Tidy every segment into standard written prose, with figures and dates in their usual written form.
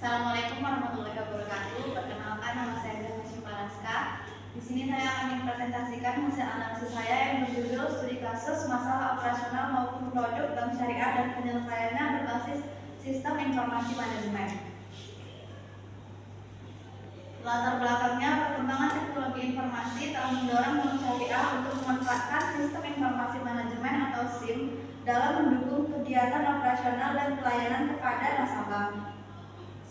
Assalamualaikum warahmatullahi wabarakatuh. Perkenalkan, nama saya Zahra Faraska. Di sini saya akan mempresentasikan hasil analisis saya yang berjudul Studi Kasus Masalah Operasional maupun Produk Bank Syariah dan Penyelesaiannya berbasis Sistem Informasi Manajemen. Latar belakangnya, perkembangan teknologi informasi telah mendorong Bank Syariah untuk memanfaatkan Sistem Informasi Manajemen atau SIM dalam mendukung kegiatan operasional dan pelayanan kepada nasabah.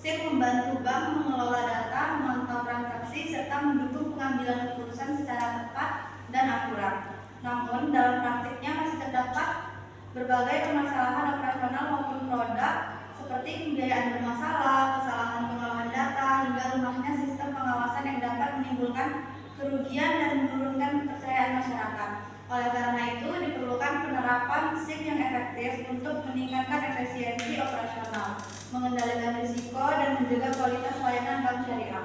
SIM membantu bank mengelola data, memantau transaksi, serta mendukung pengambilan keputusan secara tepat dan akurat. Namun, dalam praktiknya masih terdapat berbagai permasalahan operasional maupun produk, seperti pembiayaan bermasalah, kesalahan pengolahan data, hingga lemahnya sistem pengawasan yang dapat menimbulkan kerugian dan menurunkan kepercayaan masyarakat. Oleh karena itu, diperlukan penerapan SIM yang efektif untuk meningkatkan efisiensi operasional, mengendalikan risiko, dan menjaga kualitas layanan bank syariah.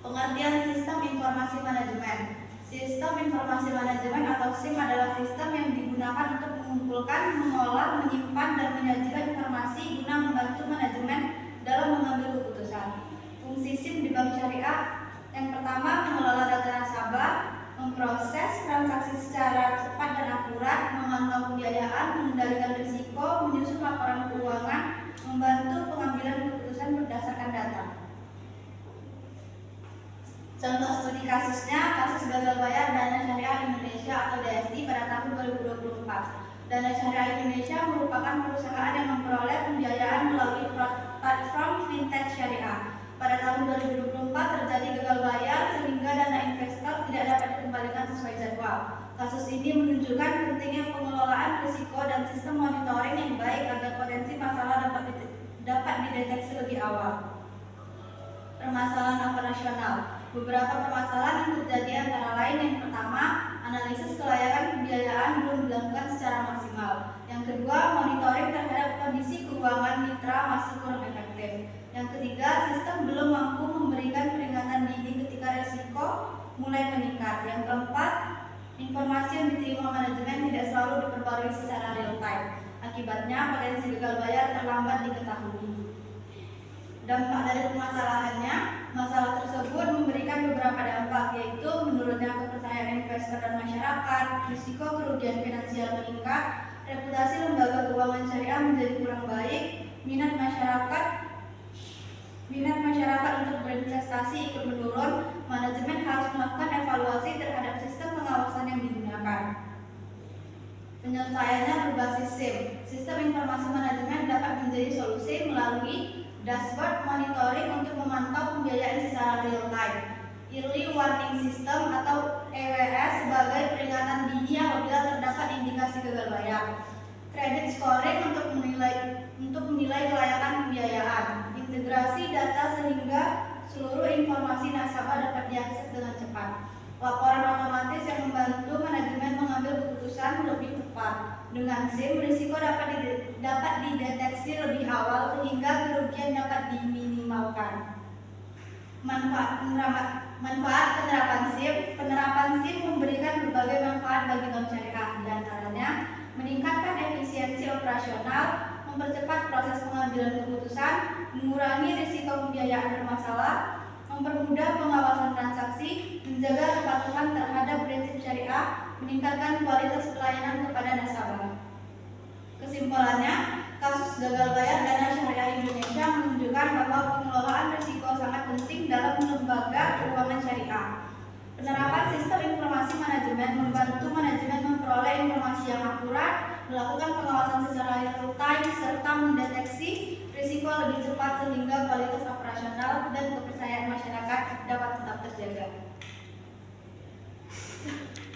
Pengertian Sistem Informasi Manajemen. Sistem Informasi Manajemen atau SIM adalah sistem yang digunakan untuk mengumpulkan, mengolah, menyimpan, dan menyajikan informasi guna membantu manajemen dalam mengambil keputusan. Fungsi SIM di bank syariah yang pertama, mengelola data nasabah, memproses transaksi secara cepat dan akurat, memantau pembiayaan, mengendalikan risiko, menyusun laporan keuangan, membantu pengambilan keputusan berdasarkan data. Contoh studi kasusnya, kasus gagal bayar Dana Syariah Indonesia atau DSI pada tahun 2024. Dana Syariah Indonesia merupakan perusahaan yang memperoleh pembiayaan melalui platform fintech syariah. Pada tahun 2024 terjadi gagal bayar sehingga dana investor tidak dapat dikembalikan sesuai jadwal. Kasus ini menunjukkan pentingnya pengelolaan risiko dan sistem monitoring yang baik agar potensi masalah dapat dideteksi lebih awal. Permasalahan operasional. Beberapa permasalahan yang terjadi antara lain yang pertama, analisis kelayakan pembiayaan belum dilakukan secara maksimal. Yang kedua, monitoring terhadap kondisi keuangan mitra masih kurang efektif. Yang ketiga, sistem belum mampu memberikan peringatan dini ketika risiko mulai meningkat. Yang keempat, informasi yang diterima manajemen tidak selalu diperbarui secara real time. Akibatnya, potensi gagal bayar terlambat diketahui. Dampak dari permasalahannya, masalah tersebut memberikan beberapa dampak, yaitu menurunnya kepercayaan investor dan masyarakat, risiko kerugian finansial meningkat, reputasi lembaga keuangan syariah menjadi kurang baik, minat masyarakat untuk berinvestasi ikut menurun. Manajemen harus melakukan evaluasi terhadap sistem pengawasan yang digunakan. Penyelesaiannya berbasis SIM. Sistem informasi manajemen dapat menjadi solusi melalui dashboard monitoring untuk memantau pembiayaan secara real time, early warning system atau EWS sebagai peringatan dini apabila terdapat indikasi gagal bayar, credit scoring untuk menilai kelayakan pembiayaan, integrasi data sehingga seluruh informasi nasabah dapat diakses dengan cepat, laporan otomatis yang membantu manajemen mengambil keputusan lebih tepat. Dengan SIM, risiko dapat dideteksi lebih awal sehingga kerugian dapat diminimalkan. Manfaat penerapan SIM. Penerapan SIM memberikan berbagai manfaat bagi bank syariah, di antaranya meningkatkan efisiensi operasional, mempercepat proses pengambilan keputusan, mengurangi risiko pembiayaan bermasalah, mempermudah pengawasan transaksi, menjaga kepatuhan terhadap prinsip syariah, meningkatkan kualitas pelayanan kepada nasabah. Kesimpulannya, kasus gagal bayar Dana Syariah Indonesia menunjukkan bahwa pengelolaan risiko sangat penting dalam lembaga keuangan syariah. Penerapan sistem informasi manajemen membantu manajemen memperoleh informasi yang akurat, melakukan pengawasan secara real time, serta mendeteksi risiko lebih cepat sehingga kualitas operasional